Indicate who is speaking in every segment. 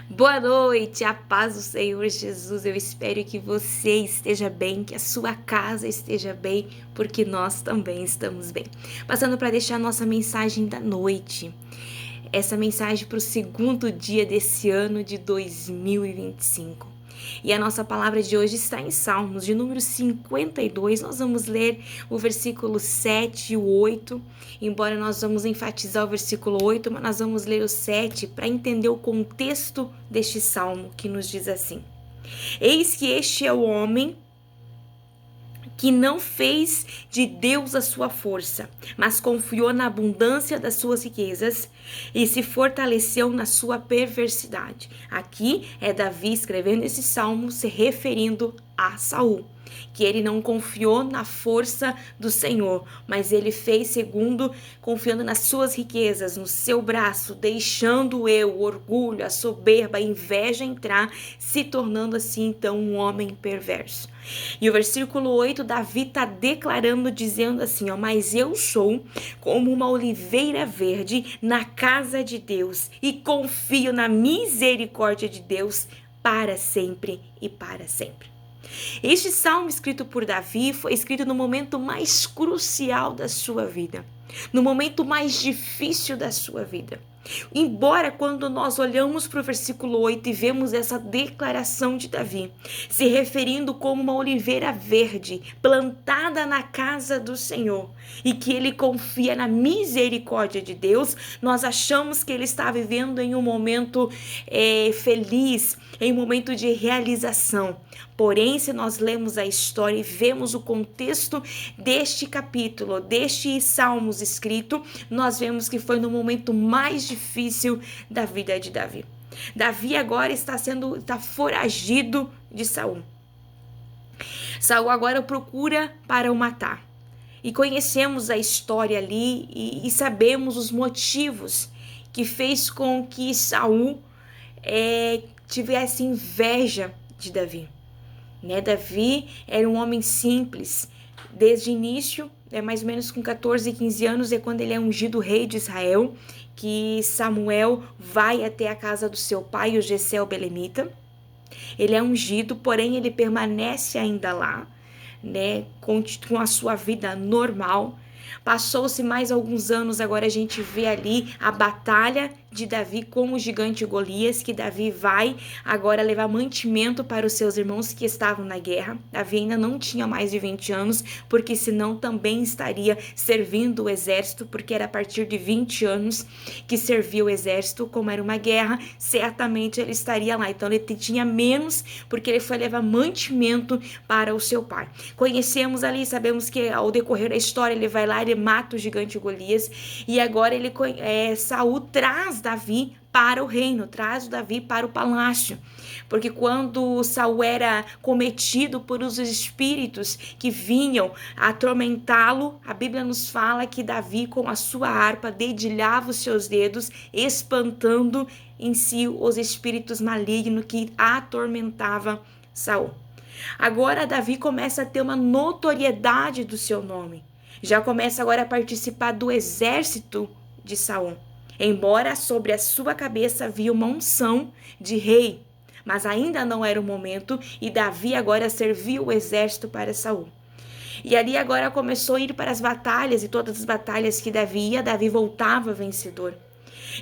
Speaker 1: Boa noite, a paz do Senhor Jesus. Eu espero que você esteja bem, que a sua casa esteja bem, porque nós também estamos bem. Passando para deixar a nossa mensagem da noite. Essa mensagem para o segundo dia desse ano de 2025. E a nossa palavra de hoje está em Salmos, de número 52. Nós vamos ler o versículo 7 e o 8. Embora nós vamos enfatizar o versículo 8, mas nós vamos ler o 7 para entender o contexto deste salmo, que nos diz assim: Eis que este é o homem que não fez de Deus a sua força, mas confiou na abundância das suas riquezas e se fortaleceu na sua perversidade. Aqui é Davi escrevendo esse salmo se referindo a Saul, que ele não confiou na força do Senhor, mas ele fez segundo, confiando nas suas riquezas, no seu braço, deixando o orgulho, a soberba, a inveja entrar, se tornando assim então um homem perverso. E o versículo 8, Davi está declarando, dizendo assim, mas eu sou como uma oliveira verde na casa de Deus e confio na misericórdia de Deus para sempre e para sempre. Este salmo escrito por Davi foi escrito no momento mais crucial da sua vida, no momento mais difícil da sua vida. Embora quando nós olhamos para o versículo 8 e vemos essa declaração de Davi, se referindo como uma oliveira verde plantada na casa do Senhor e que ele confia na misericórdia de Deus, nós achamos que ele está vivendo em um momento feliz, em um momento de realização. Porém, se nós lemos a história e vemos o contexto deste capítulo, deste Salmos escrito, nós vemos que foi no momento mais difícil da vida de Davi. Davi agora está foragido de Saul. Saul agora o procura para o matar. E conhecemos a história ali e sabemos os motivos que fez com que Saul tivesse inveja de Davi. Davi era um homem simples. Desde o início, mais ou menos com 14, 15 anos, é quando ele é ungido rei de Israel, que Samuel vai até a casa do seu pai, o Jessé o belemita. Ele é ungido, porém ele permanece ainda lá, com a sua vida normal. Passou-se mais alguns anos, agora a gente vê ali a batalha de Davi com o gigante Golias, que Davi vai agora levar mantimento para os seus irmãos que estavam na guerra. Davi ainda não tinha mais de 20 anos, porque senão também estaria servindo o exército, porque era a partir de 20 anos que servia o exército, como era uma guerra, certamente ele estaria lá. Então ele tinha menos, porque ele foi levar mantimento para o seu pai. Conhecemos ali, sabemos que ao decorrer da história ele vai lá, ele mata o gigante Golias, e agora Saul traz Davi para o reino, traz o Davi para o palácio, porque quando Saul era cometido por os espíritos que vinham atormentá-lo, a Bíblia nos fala que Davi com a sua harpa dedilhava os seus dedos, espantando em si os espíritos malignos que atormentavam Saul. Agora Davi começa a ter uma notoriedade do seu nome, já começa agora a participar do exército de Saul. Embora sobre a sua cabeça havia uma unção de rei, mas ainda não era o momento, e Davi agora serviu o exército para Saul. E ali agora começou a ir para as batalhas, e todas as batalhas que Davi ia, Davi voltava vencedor.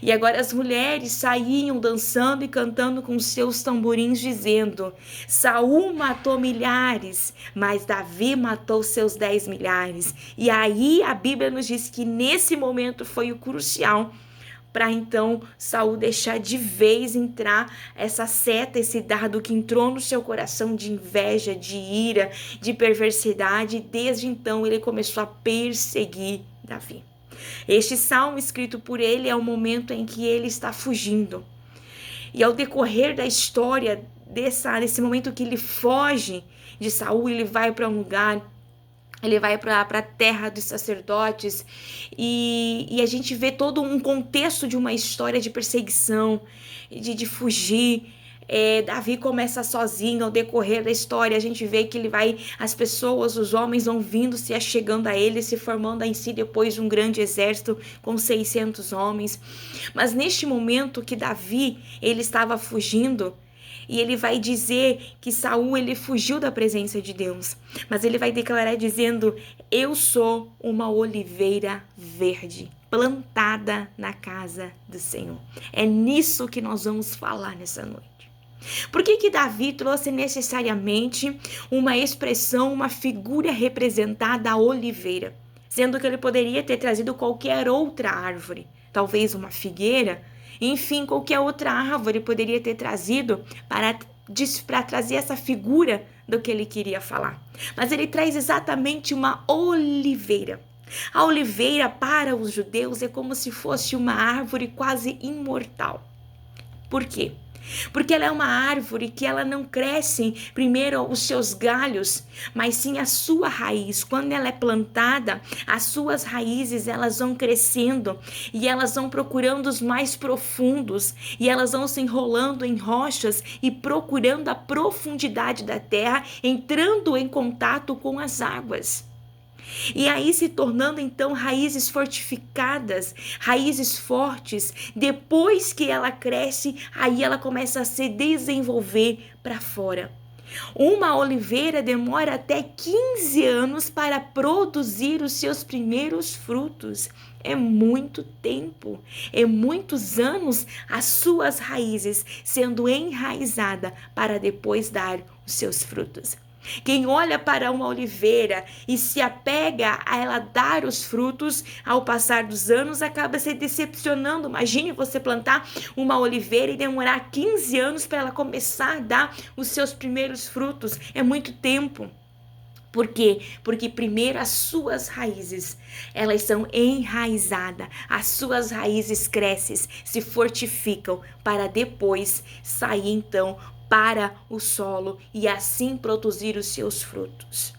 Speaker 1: E agora as mulheres saíam dançando e cantando com seus tamborins, dizendo: Saul matou milhares, mas Davi matou seus 10 milhares. E aí a Bíblia nos diz que nesse momento foi o crucial para então Saul deixar de vez entrar essa seta, esse dardo que entrou no seu coração de inveja, de ira, de perversidade. E desde então ele começou a perseguir Davi. Este salmo escrito por ele é o momento em que ele está fugindo. E ao decorrer da história desse momento que ele foge de Saul, ele vai para um lugar, ele vai para a terra dos sacerdotes, e a gente vê todo um contexto de uma história de perseguição, de fugir. Davi começa sozinho. Ao decorrer da história, a gente vê que as pessoas, os homens vão vindo, se achegando a ele, se formando em si depois um grande exército com 600 homens. Mas neste momento que Davi, ele estava fugindo, e ele vai dizer que Saul, ele fugiu da presença de Deus, mas ele vai declarar dizendo: eu sou uma oliveira verde, plantada na casa do Senhor. É nisso que nós vamos falar nessa noite. Por que Davi trouxe necessariamente uma expressão, uma figura representada a oliveira? Sendo que ele poderia ter trazido qualquer outra árvore, talvez uma figueira, enfim, qualquer outra árvore poderia ter trazido para trazer essa figura do que ele queria falar. Mas ele traz exatamente uma oliveira. A oliveira para os judeus é como se fosse uma árvore quase imortal. Por quê? Porque ela é uma árvore que ela não cresce primeiro os seus galhos, mas sim a sua raiz. Quando ela é plantada, as suas raízes elas vão crescendo e elas vão procurando os mais profundos e elas vão se enrolando em rochas e procurando a profundidade da terra, entrando em contato com as águas. E aí se tornando então raízes fortificadas, raízes fortes. Depois que ela cresce, aí ela começa a se desenvolver para fora. Uma oliveira demora até 15 anos para produzir os seus primeiros frutos. É muito tempo, é muitos anos as suas raízes sendo enraizada para depois dar os seus frutos. Quem olha para uma oliveira e se apega a ela dar os frutos, ao passar dos anos acaba se decepcionando. Imagine você plantar uma oliveira e demorar 15 anos para ela começar a dar os seus primeiros frutos. É muito tempo. Por quê? Porque primeiro as suas raízes, elas são enraizadas, as suas raízes crescem, se fortificam para depois sair então para o solo e assim produzir os seus frutos.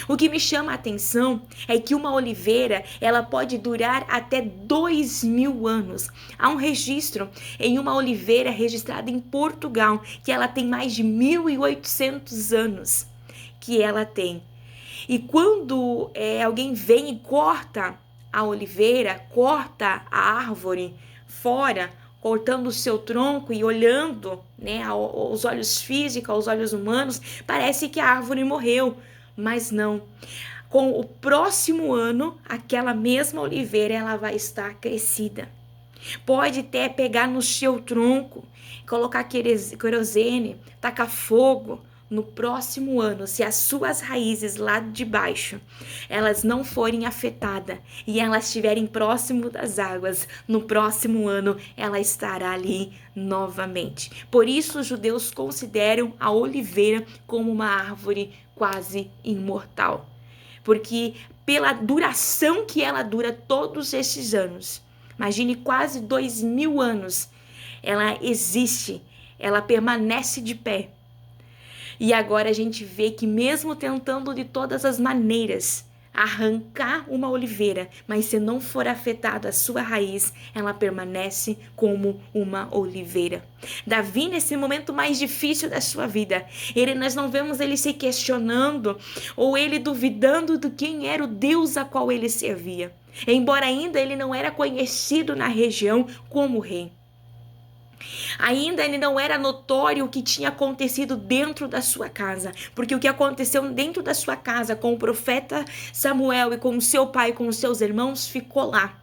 Speaker 1: O que me chama a atenção é que uma oliveira ela pode durar até 2000 anos. Há um registro em uma oliveira registrada em Portugal que ela tem mais de 1800 anos que ela tem. E quando alguém vem e corta a oliveira, corta a árvore fora, cortando o seu tronco e olhando, né, aos olhos físicos, aos olhos humanos, parece que a árvore morreu, mas não. Com o próximo ano, aquela mesma oliveira ela vai estar crescida. Pode até pegar no seu tronco, colocar querosene, tacar fogo. No próximo ano, se as suas raízes lá de baixo, elas não forem afetadas e elas estiverem próximo das águas, no próximo ano ela estará ali novamente. Por isso os judeus consideram a oliveira como uma árvore quase imortal. Porque pela duração que ela dura todos esses anos, imagine quase 2000 anos, ela existe, ela permanece de pé. E agora a gente vê que mesmo tentando de todas as maneiras arrancar uma oliveira, mas se não for afetada a sua raiz, ela permanece como uma oliveira. Davi, nesse momento mais difícil da sua vida, nós não vemos ele se questionando ou ele duvidando do quem era o Deus a qual ele servia. Embora ainda ele não era conhecido na região como rei. Ainda ele não era notório o que tinha acontecido dentro da sua casa, porque o que aconteceu dentro da sua casa com o profeta Samuel e com o seu pai, com os seus irmãos, ficou lá.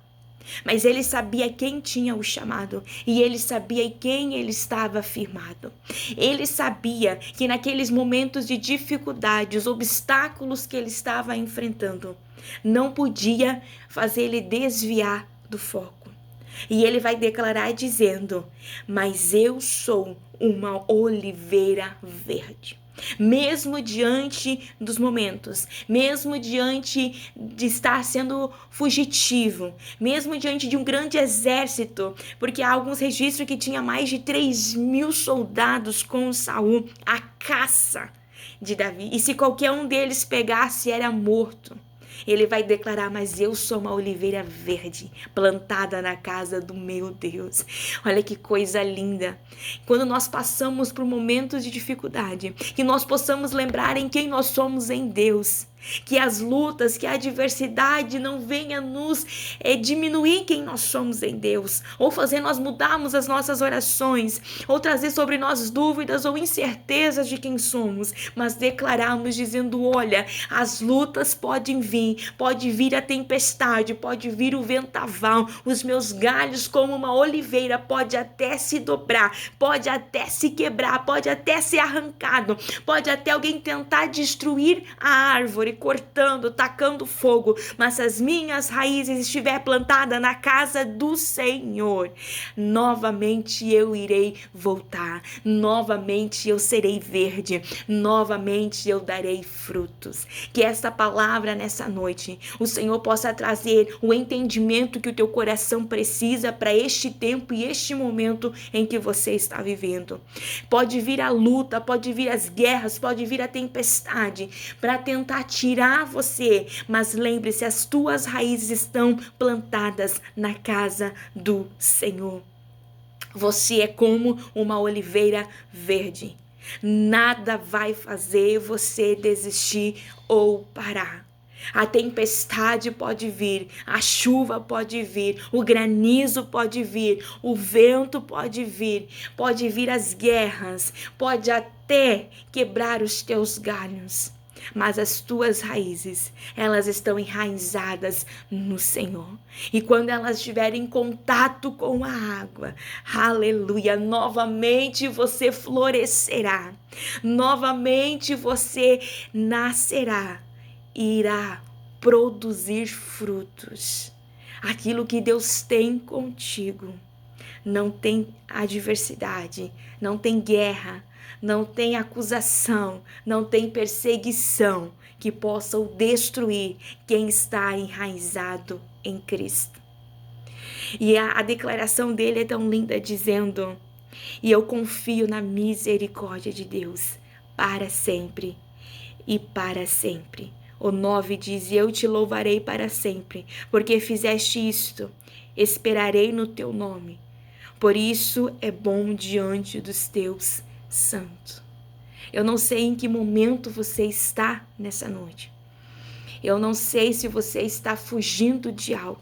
Speaker 1: Mas ele sabia quem tinha o chamado e ele sabia em quem ele estava firmado. Ele sabia que naqueles momentos de dificuldade, os obstáculos que ele estava enfrentando, não podia fazer ele desviar do foco. E ele vai declarar dizendo: mas eu sou uma oliveira verde. Mesmo diante dos momentos, mesmo diante de estar sendo fugitivo, mesmo diante de um grande exército, porque há alguns registros que tinha mais de 3.000 soldados com Saul, a caça de Davi, e se qualquer um deles pegasse era morto. Ele vai declarar: mas eu sou uma oliveira verde, plantada na casa do meu Deus. Olha que coisa linda. Quando nós passamos por momentos de dificuldade, que nós possamos lembrar em quem nós somos em Deus. Que as lutas, que a adversidade não venha nos diminuir quem nós somos em Deus, ou fazer nós mudarmos as nossas orações, ou trazer sobre nós dúvidas ou incertezas de quem somos, mas declararmos dizendo: olha, as lutas podem vir, pode vir a tempestade, pode vir o vendaval, os meus galhos como uma oliveira pode até se dobrar, pode até se quebrar, pode até ser arrancado, pode até alguém tentar destruir a árvore, cortando, tacando fogo, mas se as minhas raízes estiver plantada na casa do Senhor, novamente eu irei voltar, novamente eu serei verde, novamente eu darei frutos. Que esta palavra nessa noite, o Senhor possa trazer o entendimento que o teu coração precisa para este tempo e este momento em que você está vivendo. Pode vir a luta, pode vir as guerras, pode vir a tempestade para tentar tirar você, mas lembre-se, as tuas raízes estão plantadas na casa do Senhor. Você é como uma oliveira verde. Nada vai fazer você desistir ou parar. A tempestade pode vir, a chuva pode vir, o granizo pode vir, o vento pode vir as guerras, pode até quebrar os teus galhos. Mas as tuas raízes, elas estão enraizadas no Senhor. E quando elas estiverem em contato com a água, aleluia, novamente você florescerá, novamente você nascerá e irá produzir frutos. Aquilo que Deus tem contigo. Não tem adversidade, não tem guerra, não tem acusação, não tem perseguição que possam destruir quem está enraizado em Cristo. E a declaração dele é tão linda, dizendo: e eu confio na misericórdia de Deus para sempre e para sempre. O 9 diz: e eu te louvarei para sempre, porque fizeste isto, esperarei no teu nome. Por isso é bom diante dos teus santos. Eu não sei em que momento você está nessa noite. Eu não sei se você está fugindo de algo.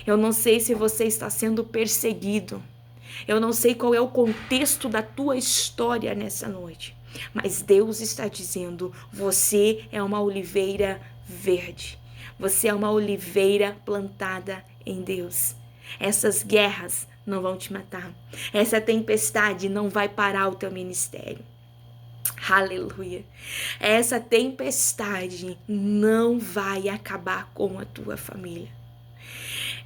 Speaker 1: Eu não sei se você está sendo perseguido. Eu não sei qual é o contexto da tua história nessa noite. Mas Deus está dizendo: você é uma oliveira verde. Você é uma oliveira plantada em Deus. Essas guerras não vão te matar. Essa tempestade não vai parar o teu ministério. Aleluia. Essa tempestade não vai acabar com a tua família.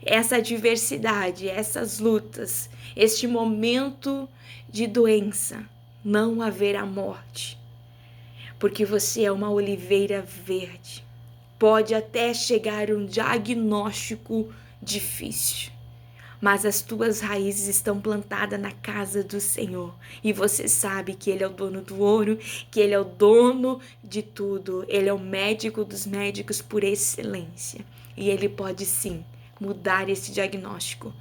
Speaker 1: Essa adversidade, essas lutas, este momento de doença, não haverá morte. Porque você é uma oliveira verde. Pode até chegar um diagnóstico difícil, mas as tuas raízes estão plantadas na casa do Senhor. E você sabe que Ele é o dono do ouro, que Ele é o dono de tudo. Ele é o médico dos médicos por excelência. E Ele pode sim mudar esse diagnóstico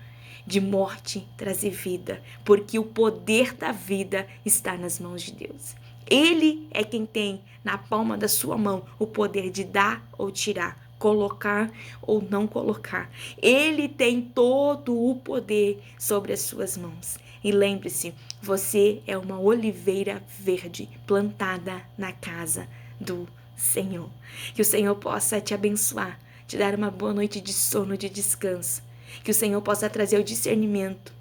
Speaker 1: de morte, trazer vida, porque o poder da vida está nas mãos de Deus. Ele é quem tem na palma da sua mão o poder de dar ou tirar, colocar ou não colocar. Ele tem todo o poder sobre as suas mãos. E lembre-se, você é uma oliveira verde plantada na casa do Senhor. Que o Senhor possa te abençoar, te dar uma boa noite de sono, de descanso. Que o Senhor possa trazer o discernimento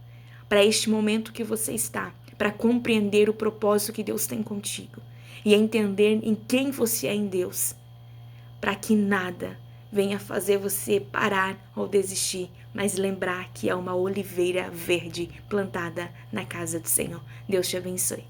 Speaker 1: para este momento que você está, para compreender o propósito que Deus tem contigo e entender em quem você é em Deus, para que nada venha fazer você parar ou desistir, mas lembrar que é uma oliveira verde plantada na casa do Senhor. Deus te abençoe.